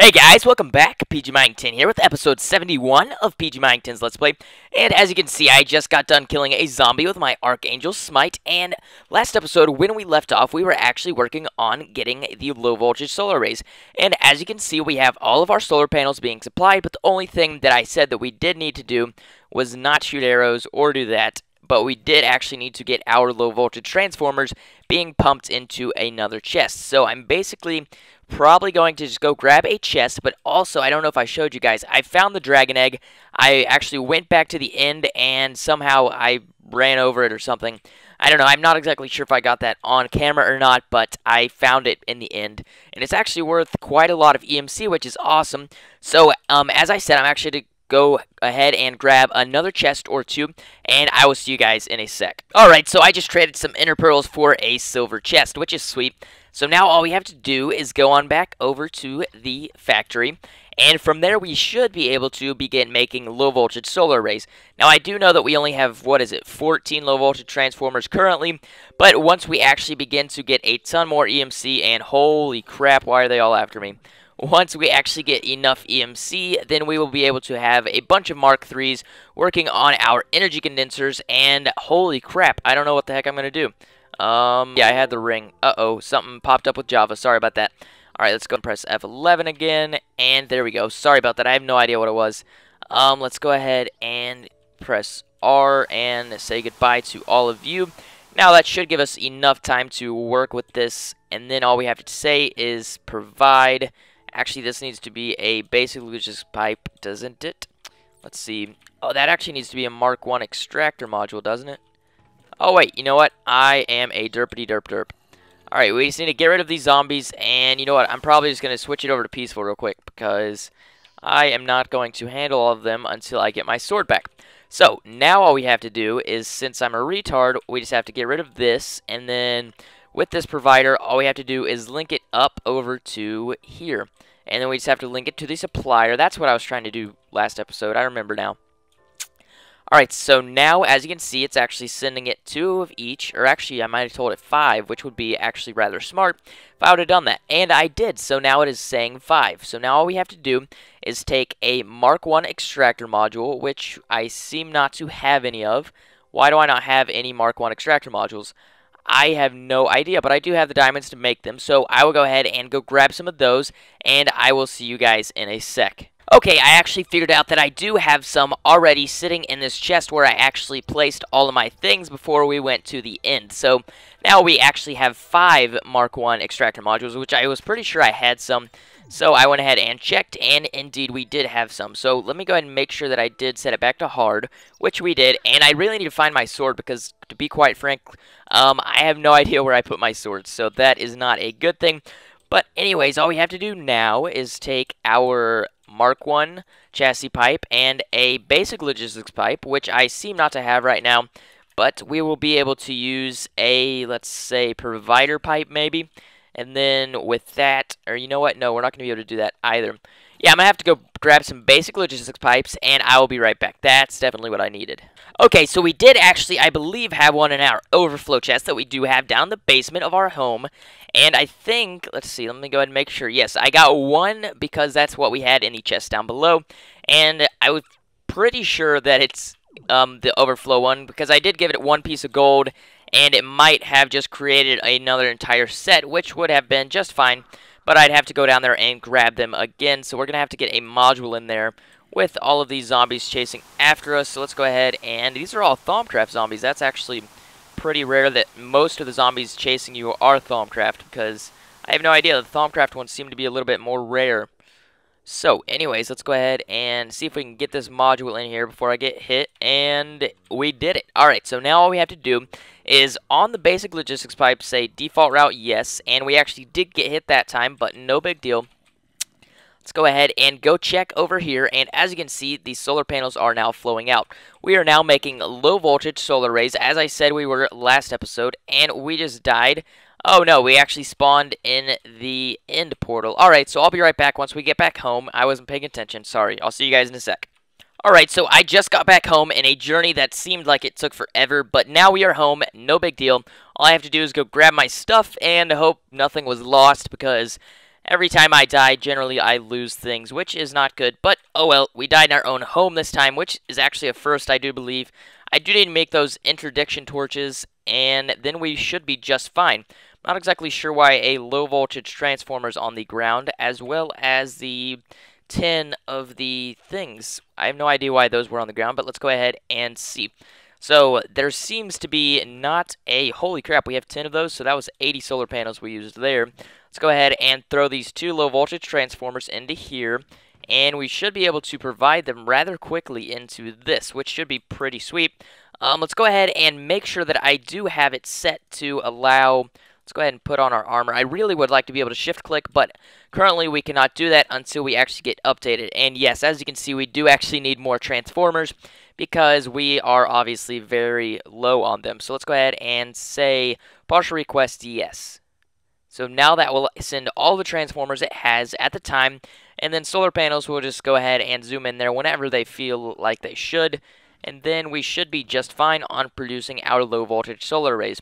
Hey guys, welcome back. PG Mining 10 here with episode 71 of PG Mining 10's Let's Play. And as you can see, I just got done killing a zombie with my Archangel Smite. And last episode, when we left off, we were actually working on getting the low voltage solar arrays. And as you can see, we have all of our solar panels being supplied, but the only thing that I said that we did need to do was not shoot arrows or do that. But we did actually need to get our low voltage transformers being pumped into another chest. So I'm basically probably going to just go grab a chest, but also, I don't know if I showed you guys, I found the dragon egg. I actually went back to the end, and somehow I ran over it or something. I don't know, I'm not exactly sure if I got that on camera or not, but I found it in the end. And it's actually worth quite a lot of EMC, which is awesome. So, as I said, I'm actually to go ahead and grab another chest or two, and I will see you guys in a sec. Alright, so I just traded some ender pearls for a silver chest, which is sweet. So now all we have to do is go on back over to the factory, and from there we should be able to begin making low voltage solar arrays. Now I do know that we only have, 14 low voltage transformers currently, but once we actually begin to get a ton more EMC, and holy crap, why are they all after me? Once we actually get enough EMC, then we will be able to have a bunch of Mark IIIs working on our energy condensers, and holy crap, I don't know what the heck I'm going to do. Yeah, I had the ring. Uh-oh, something popped up with Java. Sorry about that. Alright, let's go and press F11 again, and there we go. Sorry about that. I have no idea what it was. Let's go ahead and press R and say goodbye to all of you. Now, that should give us enough time to work with this, and then all we have to say is provide. Actually, this needs to be a basic logistics pipe, doesn't it? Let's see. Oh, that actually needs to be a Mark I extractor module, doesn't it? Oh, wait, you know what? I am a derpity derp derp. Alright, we just need to get rid of these zombies, and you know what? I'm probably just going to switch it over to peaceful real quick, because I am not going to handle all of them until I get my sword back. So, now all we have to do is, since I'm a retard, we just have to get rid of this, and then with this provider, all we have to do is link it up over to here. And then we just have to link it to the supplier. That's what I was trying to do last episode. I remember now. Alright, so now, as you can see, it's actually sending it 2 of each, or actually, I might have told it 5, which would be actually rather smart if I would have done that. And I did, so now it is saying 5. So now all we have to do is take a Mark I extractor module, which I seem not to have any of. Why do I not have any Mark I extractor modules? I have no idea, but I do have the diamonds to make them, so I will go ahead and go grab some of those, and I will see you guys in a sec. Okay, I actually figured out that I do have some already sitting in this chest where I actually placed all of my things before we went to the end. So now we actually have 5 Mark I extractor modules, which I was pretty sure I had some. So I went ahead and checked, and indeed we did have some. So let me go ahead and make sure that I did set it back to hard, which we did. And I really need to find my sword because, to be quite frank, I have no idea where I put my sword. So that is not a good thing. But anyways, all we have to do now is take our Mark I chassis pipe and a basic logistics pipe, which I seem not to have right now. But we will be able to use a, let's say, provider pipe maybe. And then with that, or you know what? No, we're not going to be able to do that either. Yeah, I'm going to have to go grab some basic logistics pipes, and I will be right back. That's definitely what I needed. Okay, so we did actually, I believe, have one in our overflow chest that we do have down in the basement of our home. And I think, let's see, let me go ahead and make sure. Yes, I got one because that's what we had in the chest down below. And I was pretty sure that it's the overflow one because I did give it 1 piece of gold. And it might have just created another entire set, which would have been just fine. But I'd have to go down there and grab them again. So we're going to have to get a module in there with all of these zombies chasing after us. So let's go ahead, and these are all Thaumcraft zombies. That's actually pretty rare that most of the zombies chasing you are Thaumcraft, because I have no idea. The Thaumcraft ones seem to be a little bit more rare. So, anyways, let's go ahead and see if we can get this module in here before I get hit, and we did it. Alright, so now all we have to do is on the basic logistics pipe say default route yes, and we actually did get hit that time, but no big deal. Let's go ahead and go check over here, and as you can see, the solar panels are now flowing out. We are now making low voltage solar arrays, as I said we were last episode, and we just died. Oh no, we actually spawned in the end portal. Alright, so I'll be right back once we get back home. I wasn't paying attention, sorry. I'll see you guys in a sec. Alright, so I just got back home in a journey that seemed like it took forever, but now we are home, no big deal. All I have to do is go grab my stuff and hope nothing was lost because Every time I die, generally I lose things, which is not good. But, oh well, we died in our own home this time, which is actually a first, I do believe. I do need to make those interdiction torches, and then we should be just fine. Not exactly sure why a low voltage transformer is on the ground, as well as the 10 of the things. I have no idea why those were on the ground, but let's go ahead and see. So there seems to be not a, holy crap, we have 10 of those, so that was 80 solar panels we used there. Let's go ahead and throw these 2 low voltage transformers into here, and we should be able to provide them rather quickly into this, which should be pretty sweet. Let's go ahead and make sure that I do have it set to allow. Let's go ahead and put on our armor. I really would like to be able to shift click, but currently we cannot do that until we actually get updated. And yes, as you can see, we do actually need more transformers because we are obviously very low on them. So let's go ahead and say partial request yes. So now that will send all the transformers it has at the time, and then solar panels will just go ahead and zoom in there whenever they feel like they should, and then we should be just fine on producing our low voltage solar arrays.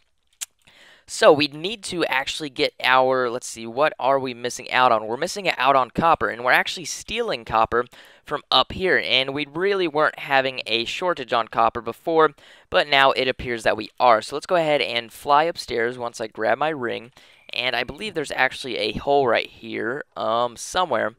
So we need to actually get our, let's see, what are we missing out on? We're missing out on copper, and we're actually stealing copper from up here, and we really weren't having a shortage on copper before, but now it appears that we are. So let's go ahead and fly upstairs once I grab my ring, and I believe there's actually a hole right here, somewhere.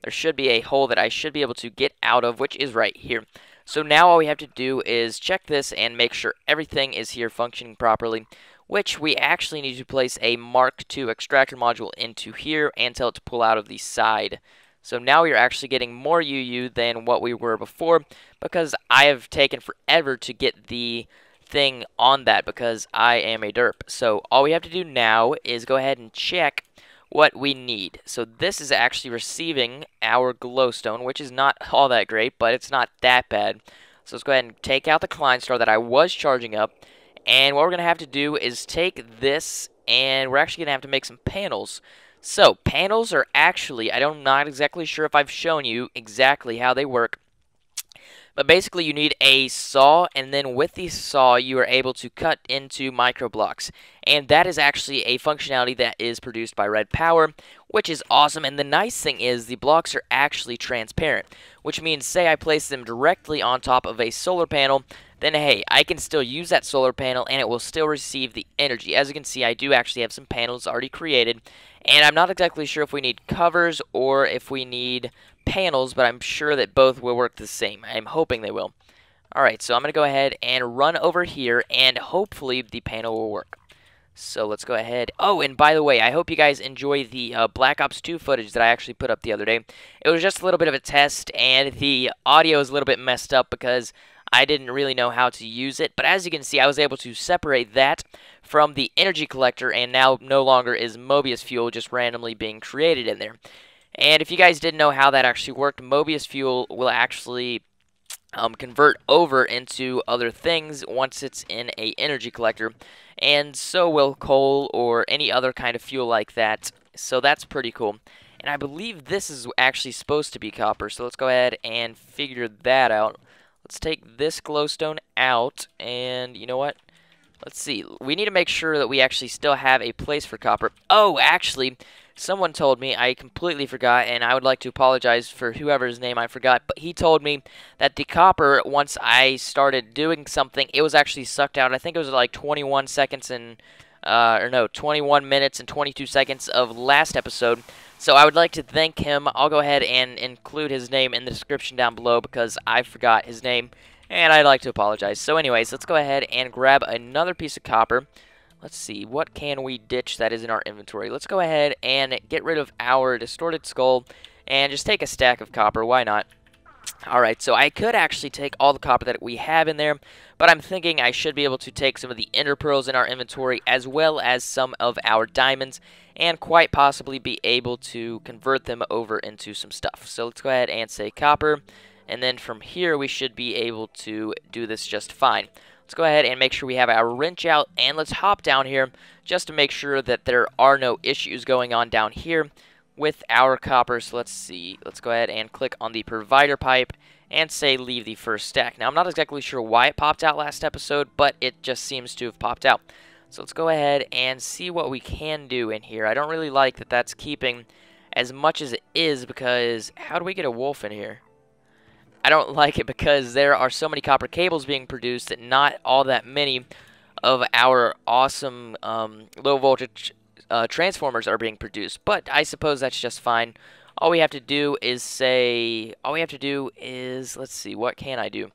There should be a hole that I should be able to get out of, which is right here. So now all we have to do is check this and make sure everything is here functioning properly, which we actually need to place a Mark II extractor module into here and tell it to pull out of the side. So now we are actually getting more UU than what we were before, because I have taken forever to get the thing on that because I am a derp. So all we have to do now is go ahead and check what we need. So this is actually receiving our glowstone, which is not all that great, but it's not that bad. So let's go ahead and take out the Klein Star that I was charging up. And what we're going to have to do is take this, and we're actually going to have to make some panels. So, panels are actually, I'm not exactly sure if I've shown you exactly how they work. But basically, you need a saw, and then with the saw, you are able to cut into micro blocks. And that is actually a functionality that is produced by Red Power, which is awesome. And the nice thing is, the blocks are actually transparent, which means, say I place them directly on top of a solar panel, then hey, I can still use that solar panel and it will still receive the energy. As you can see, I do actually have some panels already created, and I'm not exactly sure if we need covers or if we need panels, but I'm sure that both will work the same. I'm hoping they will. Alright, so I'm going to go ahead and run over here, and hopefully the panel will work. So let's go ahead. Oh, and by the way, I hope you guys enjoy the Black Ops 2 footage that I actually put up the other day. It was just a little bit of a test, and the audio is a little bit messed up because I didn't really know how to use it, but as you can see, I was able to separate that from the energy collector, and now no longer is Mobius fuel just randomly being created in there. And if you guys didn't know how that actually worked, Mobius fuel will actually convert over into other things once it's in a energy collector, and so will coal or any other kind of fuel like that. So that's pretty cool. And I believe this is actually supposed to be copper, so let's go ahead and figure that out. Let's take this glowstone out, and you know what? Let's see. We need to make sure that we actually still have a place for copper. Oh, actually, someone told me, I completely forgot, and I would like to apologize for whoever's name I forgot, but he told me that the copper, once I started doing something, it was actually sucked out. I think it was like 21 seconds and, 21 minutes and 22 seconds of last episode. So I would like to thank him. I'll go ahead and include his name in the description down below because I forgot his name, and I'd like to apologize. So anyways, let's go ahead and grab another piece of copper. Let's see, what can we ditch that is in our inventory? Let's go ahead and get rid of our distorted skull and just take a stack of copper. Why not? Alright, so I could actually take all the copper that we have in there, but I'm thinking I should be able to take some of the ender pearls in our inventory as well as some of our diamonds and quite possibly be able to convert them over into some stuff. So let's go ahead and say copper, and then from here we should be able to do this just fine. Let's go ahead and make sure we have our wrench out, and let's hop down here just to make sure that there are no issues going on down here with our copper. So let's see, let's go ahead and click on the provider pipe and say leave the first stack. Now I'm not exactly sure why it popped out last episode, but it just seems to have popped out. So let's go ahead and see what we can do in here. I don't really like that that's keeping as much as it is, because how do we get a wolf in here? I don't like it because there are so many copper cables being produced that not all that many of our awesome low voltage transformers are being produced. But I suppose that's just fine. All we have to do is let's see, what can I do?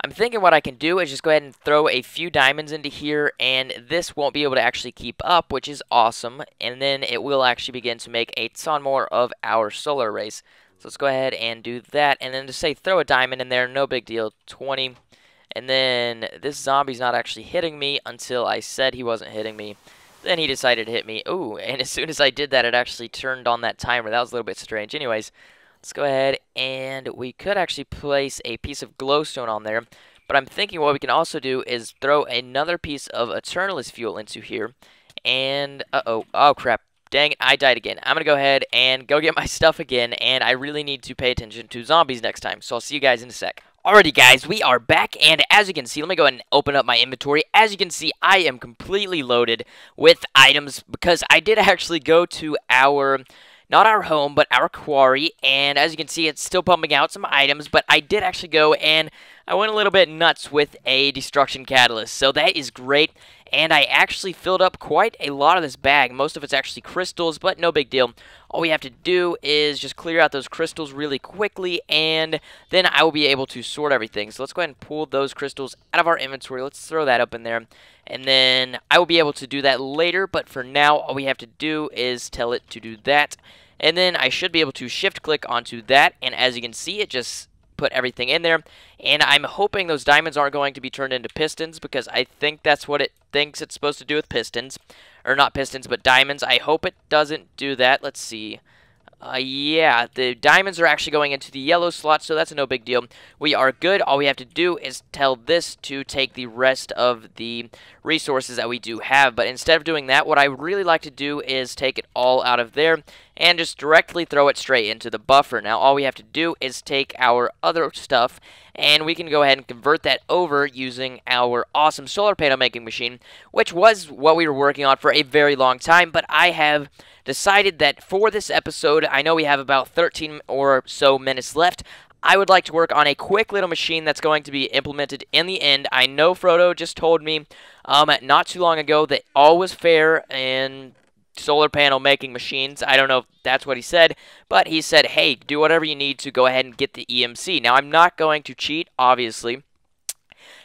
I'm thinking what I can do is just go ahead and throw a few diamonds into here, and this won't be able to actually keep up, which is awesome. And then it will actually begin to make a ton more of our solar arrays. So let's go ahead and do that, and then just say throw a diamond in there, no big deal, 20. And then this zombie's not actually hitting me until I said he wasn't hitting me. Then he decided to hit me. Ooh, and as soon as I did that, it actually turned on that timer. That was a little bit strange. Anyways, let's go ahead, and we could actually place a piece of glowstone on there. But I'm thinking what we can also do is throw another piece of Eternalis fuel into here. And, uh-oh, oh crap. Dang it, I died again. I'm going to go ahead and go get my stuff again, and I really need to pay attention to zombies next time. So I'll see you guys in a sec. Alrighty guys, we are back, and as you can see, let me go ahead and open up my inventory. As you can see, I am completely loaded with items because I did actually go to not our home, but our quarry, and as you can see, it's still pumping out some items, but I did actually go and I went a little bit nuts with a destruction catalyst, so that is great. And I actually filled up quite a lot of this bag. Most of it's actually crystals, but no big deal. All we have to do is just clear out those crystals really quickly, and then I will be able to sort everything. So let's go ahead and pull those crystals out of our inventory. Let's throw that up in there. And then I will be able to do that later, but for now, all we have to do is tell it to do that. And then I should be able to shift-click onto that, and as you can see, it just put everything in there. And I'm hoping those diamonds aren't going to be turned into pistons, because I think that's what it thinks it's supposed to do with pistons. Or not pistons, but diamonds. I hope it doesn't do that. Let's see. Yeah, the diamonds are actually going into the yellow slot, so that's no big deal. We are good. All we have to do is tell this to take the rest of the resources that we do have. But instead of doing that, what I really like to do is take it all out of there and just directly throw it straight into the buffer. Now, all we have to do is take our other stuff, and we can go ahead and convert that over using our awesome solar panel making machine, which was what we were working on for a very long time, but I have decided that for this episode, I know we have about 13 or so minutes left, I would like to work on a quick little machine that's going to be implemented in the end. I know Frodo just told me not too long ago that all was fair in solar panel making machines. I don't know if that's what he said, but he said, hey, do whatever you need to go ahead and get the EMC. Now, I'm not going to cheat, obviously.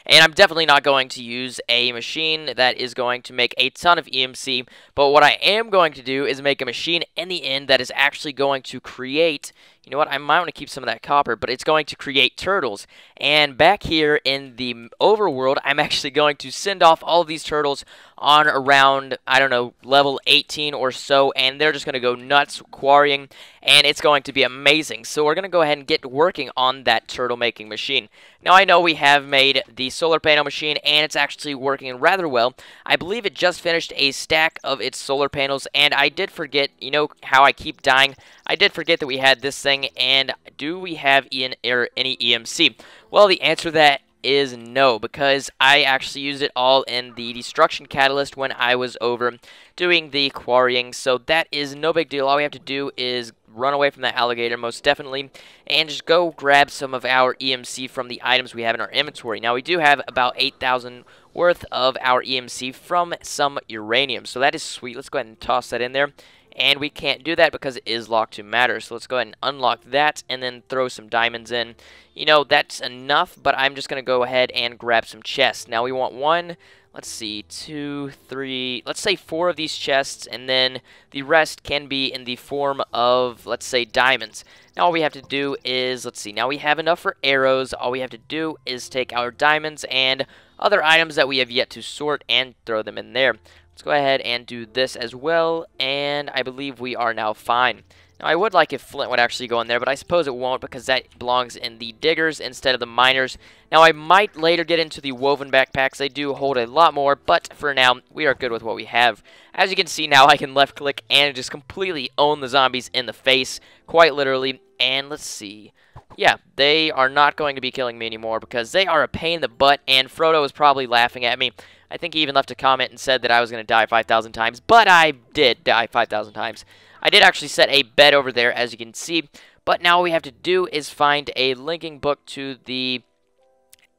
And I'm definitely not going to use a machine that is going to make a ton of EMC, but what I am going to do is make a machine in the end that is actually going to create, you know what, I might want to keep some of that copper, but it's going to create turtles. And back here in the overworld, I'm actually going to send off all of these turtles on around, I don't know, level 18 or so, and they're just going to go nuts quarrying, and it's going to be amazing. So we're going to go ahead and get working on that turtle making machine. Now, I know we have made the solar panel machine, and it's actually working rather well. I believe it just finished a stack of its solar panels, and I did forget, you know how I keep dying? I did forget that we had this thing, and do we have any EMC? Well, the answer to that is no, because I actually used it all in the destruction catalyst when I was over doing the quarrying, so that is no big deal. All we have to do is run away from that alligator, most definitely, and just go grab some of our EMC from the items we have in our inventory. Now, we do have about 8,000 worth of our EMC from some uranium, so that is sweet. Let's go ahead and toss that in there. And we can't do that because it is locked to matter. So let's go ahead and unlock that and then throw some diamonds in. You know, that's enough, but I'm just going to go ahead and grab some chests. Now we want one, let's see, 2, 3, let's say 4 of these chests, and then the rest can be in the form of, let's say, diamonds. Now all we have to do is, let's see, now we have enough for arrows. All we have to do is take our diamonds and other items that we have yet to sort and throw them in there. Let's go ahead and do this as well, and I believe we are now fine. Now, I would like if flint would actually go in there, but I suppose it won't because that belongs in the diggers instead of the miners. Now, I might later get into the woven backpacks. They do hold a lot more, but for now, we are good with what we have. As you can see now, I can left-click and just completely own the zombies in the face, quite literally. And let's see. Yeah, they are not going to be killing me anymore because they are a pain in the butt, and Frodo is probably laughing at me. I think he even left a comment and said that I was going to die 5,000 times, but I did die 5,000 times. I did actually set a bed over there, as you can see. But now all we have to do is find a linking book to the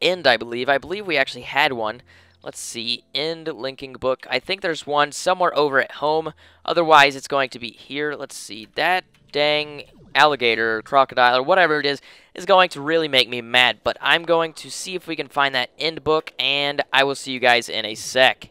end, I believe. I believe we actually had one. Let's see, end linking book. I think there's one somewhere over at home. Otherwise, it's going to be here. Let's see, that dang alligator, or crocodile, or whatever it is going to really make me mad. But I'm going to see if we can find that end book, and I will see you guys in a sec.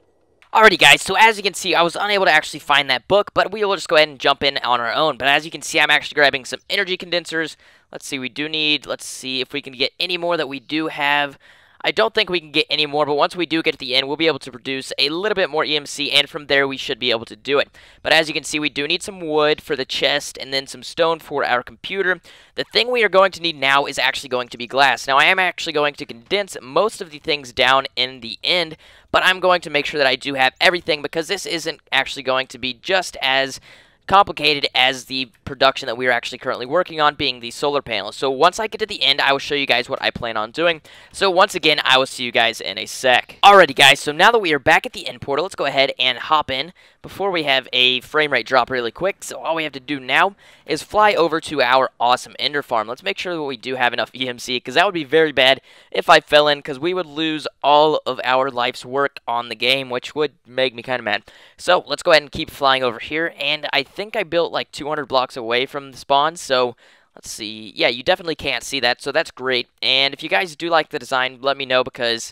Alrighty guys, so as you can see, I was unable to actually find that book, but we will just go ahead and jump in on our own. But as you can see, I'm actually grabbing some energy condensers. Let's see, we do need, let's see if we can get any more that we do have. I don't think we can get any more, but once we do get to the end, we'll be able to produce a little bit more EMC, and from there we should be able to do it. But as you can see, we do need some wood for the chest, and then some stone for our computer. The thing we are going to need now is actually going to be glass. Now, I am actually going to condense most of the things down in the end, but I'm going to make sure that I do have everything, because this isn't actually going to be just as complicated as the production that we are actually currently working on, being the solar panels. So once I get to the end, I will show you guys what I plan on doing. So once again, I will see you guys in a sec. Alrighty guys, so now that we are back at the end portal, let's go ahead and hop in before we have a frame rate drop really quick. So all we have to do now is fly over to our awesome ender farm. Let's make sure that we do have enough EMC, because that would be very bad if I fell in, because we would lose all of our life's work on the game, which would make me kind of mad. So let's go ahead and keep flying over here, and I think I built like 200 blocks away from the spawn, so let's see. Yeah, you definitely can't see that, so that's great. And if you guys do like the design, let me know, because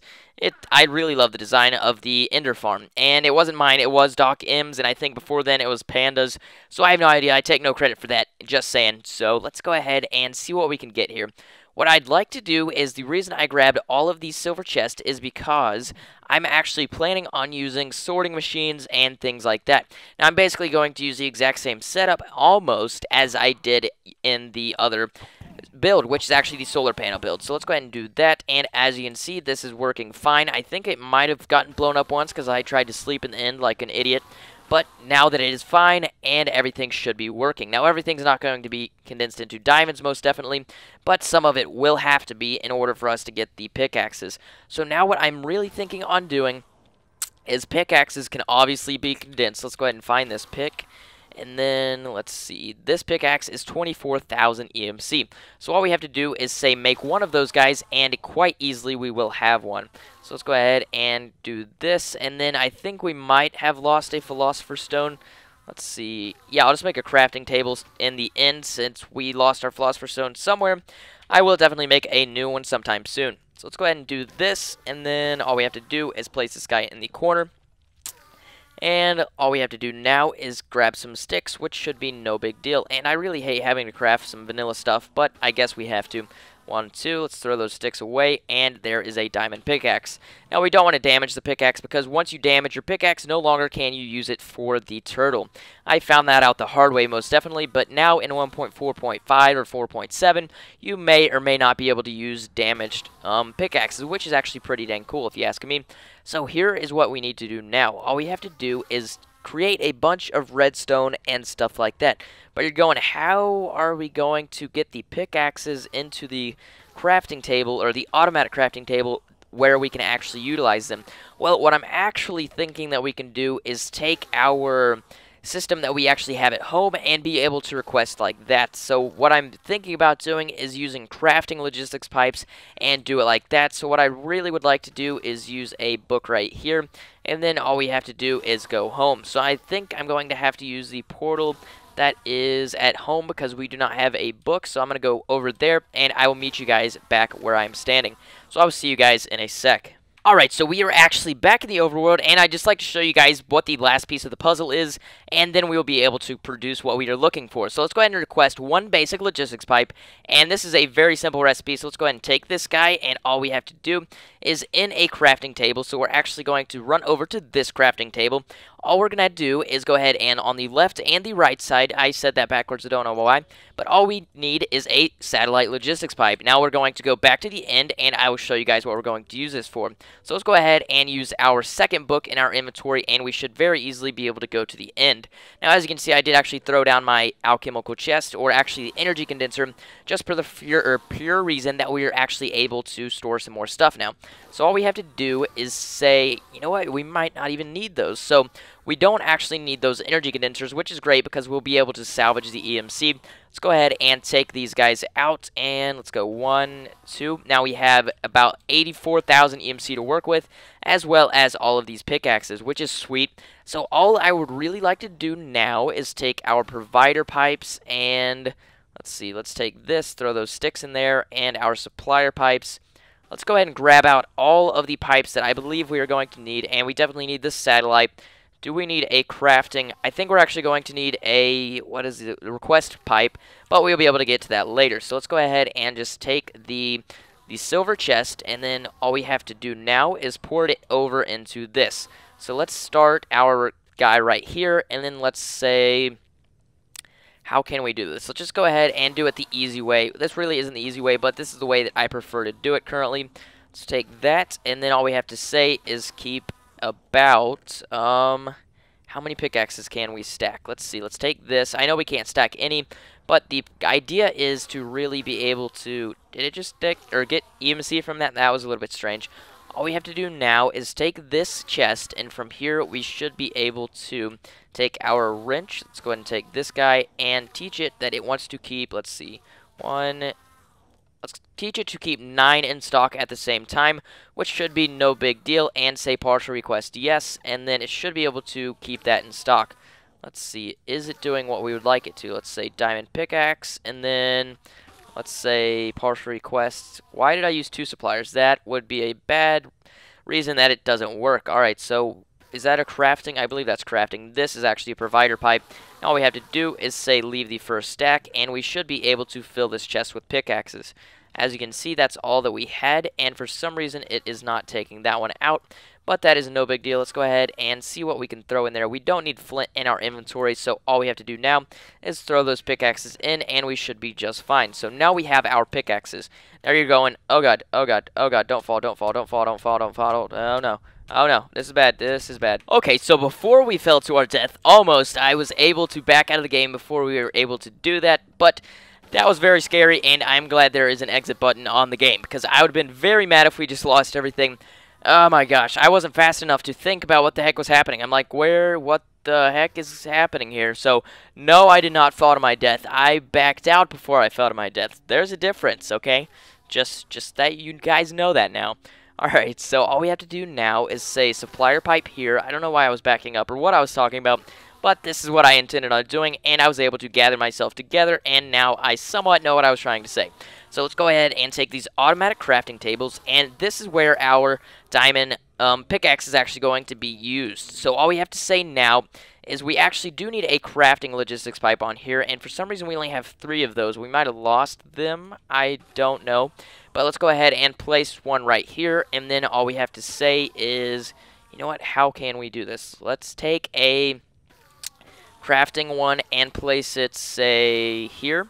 I really love the design of the ender farm. And it wasn't mine, it was Doc M's, and I think before then it was Panda's, so I have no idea. I take no credit for that, just saying. So let's go ahead and see what we can get here. What I'd like to do is, the reason I grabbed all of these silver chests is because I'm actually planning on using sorting machines and things like that. Now, I'm basically going to use the exact same setup almost as I did in the other build, which is actually the solar panel build. So let's go ahead and do that, and as you can see, this is working fine. I think it might have gotten blown up once because I tried to sleep in the end like an idiot. But now that it is fine, and everything should be working. Now, everything's not going to be condensed into diamonds, most definitely, but some of it will have to be in order for us to get the pickaxes. So now what I'm really thinking on doing is pickaxes can obviously be condensed. Let's go ahead and find this pick. And then, let's see, this pickaxe is 24,000 EMC. So all we have to do is, say, make one of those guys, and quite easily we will have one. So let's go ahead and do this, and then I think we might have lost a Philosopher's Stone. Let's see. Yeah, I'll just make a crafting table in the end, since we lost our Philosopher's Stone somewhere. I will definitely make a new one sometime soon. So let's go ahead and do this, and then all we have to do is place this guy in the corner. And all we have to do now is grab some sticks, which should be no big deal. And I really hate having to craft some vanilla stuff, but I guess we have to. 1, 2, let's throw those sticks away, and there is a diamond pickaxe. Now, we don't want to damage the pickaxe, because once you damage your pickaxe, no longer can you use it for the turtle. I found that out the hard way, most definitely, but now in 1.4.5 or 4.7, you may or may not be able to use damaged pickaxes, which is actually pretty dang cool, if you ask me. So here is what we need to do now. All we have to do is create a bunch of redstone and stuff like that. But you're going, how are we going to get the pickaxes into the crafting table, or the automatic crafting table, where we can actually utilize them? Well, what I'm actually thinking that we can do is take our system that we actually have at home and be able to request like that. So what I'm thinking about doing is using crafting logistics pipes and do it like that. So what I really would like to do is use a book right here, and then all we have to do is go home. So I think I'm going to have to use the portal that is at home, because we do not have a book. So I'm going to go over there, and I will meet you guys back where I'm standing. So I will see you guys in a sec. Alright, so we are actually back in the overworld, and I'd just like to show you guys what the last piece of the puzzle is, and then we will be able to produce what we are looking for. So let's go ahead and request one basic logistics pipe, and this is a very simple recipe. So let's go ahead and take this guy, and all we have to do is in a crafting table. So we're actually going to run over to this crafting table. All we're going to do is go ahead and on the left and the right side, I said that backwards, I don't know why, but all we need is a satellite logistics pipe. Now we're going to go back to the end, and I will show you guys what we're going to use this for. So let's go ahead and use our second book in our inventory, and we should very easily be able to go to the end. Now, as you can see, I did actually throw down my alchemical chest, or actually the energy condenser, just for the pure reason that we are actually able to store some more stuff now. So all we have to do is say, you know what, we might not even need those. So We don't actually need those energy condensers, which is great because we'll be able to salvage the EMC. Let's go ahead and take these guys out, and let's go 1, 2. Now we have about 84,000 EMC to work with, as well as all of these pickaxes, which is sweet. So all I would really like to do now is take our provider pipes and let's see, let's take this, throw those sticks in there, and our supplier pipes. Let's go ahead and grab out all of the pipes that I believe we are going to need, and we definitely need this satellite. Do we need a crafting? I think we're actually going to need a, what is it, request pipe, but we'll be able to get to that later. So let's go ahead and just take the silver chest, and then all we have to do now is pour it over into this. So let's start our guy right here, and then let's say, how can we do this? Let's just go ahead and do it the easy way. This really isn't the easy way, but this is the way that I prefer to do it currently. Let's take that, and then all we have to say is keep about, how many pickaxes can we stack? Let's see, let's take this. I know we can't stack any, but the idea is to really be able to, did it just stick, or get EMC from that? That was a little bit strange. All we have to do now is take this chest, and from here we should be able to take our wrench. Let's go ahead and take this guy and teach it that it wants to keep, let's see, let's teach it to keep 9 in stock at the same time, which should be no big deal, and say partial request yes, and then it should be able to keep that in stock. Let's see, is it doing what we would like it to? Let's say diamond pickaxe, and then let's say partial requests. Why did I use 2 suppliers? That would be a bad reason that it doesn't work. Alright, so is that a crafting? I believe that's crafting. This is actually a provider pipe. All we have to do is say leave the first stack, and we should be able to fill this chest with pickaxes. As you can see, that's all that we had, and for some reason it is not taking that one out. But that is no big deal. Let's go ahead and see what we can throw in there. We don't need flint in our inventory, so all we have to do now is throw those pickaxes in, and we should be just fine. So now we have our pickaxes. Now you're going, oh god, oh god, oh god, don't fall, don't fall, don't fall, don't fall, don't fall, oh no. Oh no, this is bad, this is bad. Okay, so before we fell to our death, almost, I was able to back out of the game before we were able to do that, but that was very scary, and I'm glad there is an exit button on the game, because I would have been very mad if we just lost everything. Oh my gosh, I wasn't fast enough to think about what the heck was happening. I'm like, what the heck is happening here? So, no, I did not fall to my death. I backed out before I fell to my death. There's a difference, okay? Just that you guys know that now. Alright, so all we have to do now is say supplier pipe here. I don't know why I was backing up or what I was talking about, but this is what I intended on doing, and I was able to gather myself together, and now I somewhat know what I was trying to say. So let's go ahead and take these automatic crafting tables, and this is where our diamond pickaxe is actually going to be used. So all we have to say now is we actually do need a crafting logistics pipe on here, and for some reason we only have 3 of those. We might have lost them, I don't know. But let's go ahead and place one right here, and then all we have to say is, you know what, how can we do this? Let's take a crafting one and place it, say, here.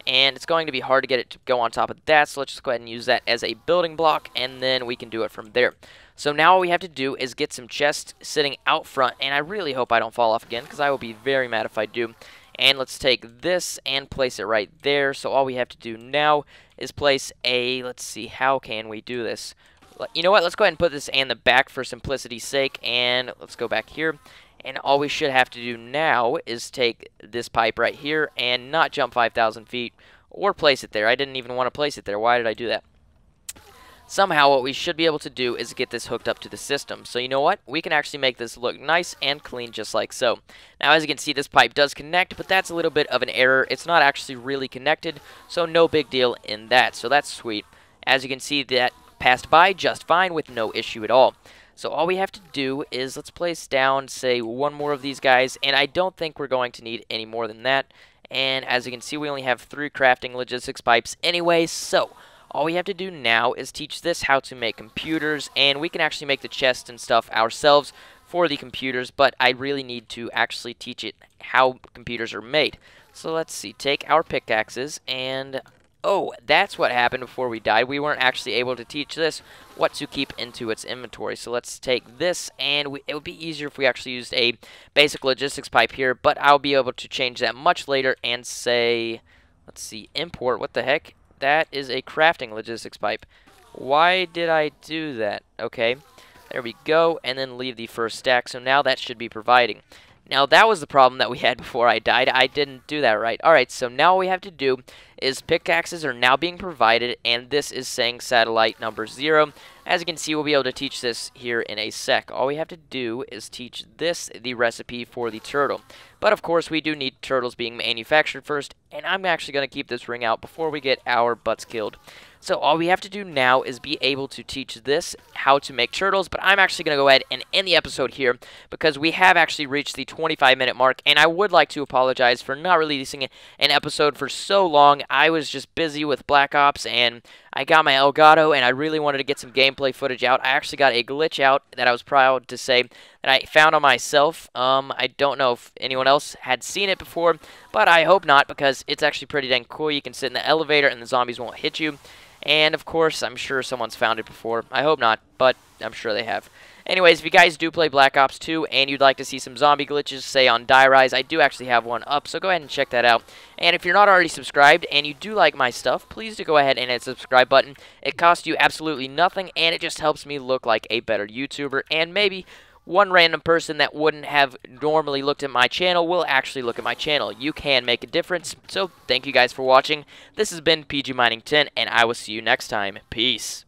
And it's going to be hard to get it to go on top of that, so let's just go ahead and use that as a building block, and then we can do it from there. So now all we have to do is get some chests sitting out front, and I really hope I don't fall off again, because I will be very mad if I do. And let's take this and place it right there. So all we have to do now is place a, let's see, how can we do this? You know what, let's go ahead and put this in the back for simplicity's sake, and let's go back here. And all we should have to do now is take this pipe right here and not jump 5,000 feet or place it there. I didn't even want to place it there. Why did I do that? Somehow what we should be able to do is get this hooked up to the system. So you know what? We can actually make this look nice and clean just like so. Now as you can see, this pipe does connect, but that's a little bit of an error. It's not actually really connected, so no big deal in that. So that's sweet. As you can see, that passed by just fine with no issue at all. So all we have to do is let's place down, say, one more of these guys, and I don't think we're going to need any more than that. And as you can see, we only have 3 crafting logistics pipes anyway, so all we have to do now is teach this how to make computers, and we can actually make the chests and stuff ourselves for the computers, but I really need to actually teach it how computers are made. So let's see, take our pickaxes, and oh, that's what happened before we died. We weren't actually able to teach this what to keep into its inventory. So let's take this, and it would be easier if we actually used a basic logistics pipe here, but I'll be able to change that much later and say, let's see, import, what the heck? That is a crafting logistics pipe. Why did I do that? Okay. There we go, and then leave the first stack. So now that should be providing. Now that was the problem that we had before I died. I didn't do that right. Alright, so now all we have to do is pickaxes are now being provided, and this is saying satellite number 0. As you can see, we'll be able to teach this here in a sec. All we have to do is teach this the recipe for the turtle. But of course, we do need turtles being manufactured first, and I'm actually going to keep this ring out before we get our butts killed. So all we have to do now is be able to teach this how to make turtles, but I'm actually going to go ahead and end the episode here because we have actually reached the 25-minute mark, and I would like to apologize for not releasing an episode for so long. I was just busy with Black Ops, and I got my Elgato, and I really wanted to get some gameplay footage out. I actually got a glitch out that I was proud to say that I found on myself. I don't know if anyone else had seen it before, but I hope not because it's actually pretty dang cool. You can sit in the elevator, and the zombies won't hit you. And, of course, I'm sure someone's found it before. I hope not, but I'm sure they have. Anyways, if you guys do play Black Ops 2 and you'd like to see some zombie glitches, say on Die Rise, I do actually have one up, so go ahead and check that out. And if you're not already subscribed and you do like my stuff, please do go ahead and hit the subscribe button. It costs you absolutely nothing, and it just helps me look like a better YouTuber, and maybe one random person that wouldn't have normally looked at my channel will actually look at my channel. You can make a difference. So thank you guys for watching. This has been PG Mining 10, and I will see you next time. Peace.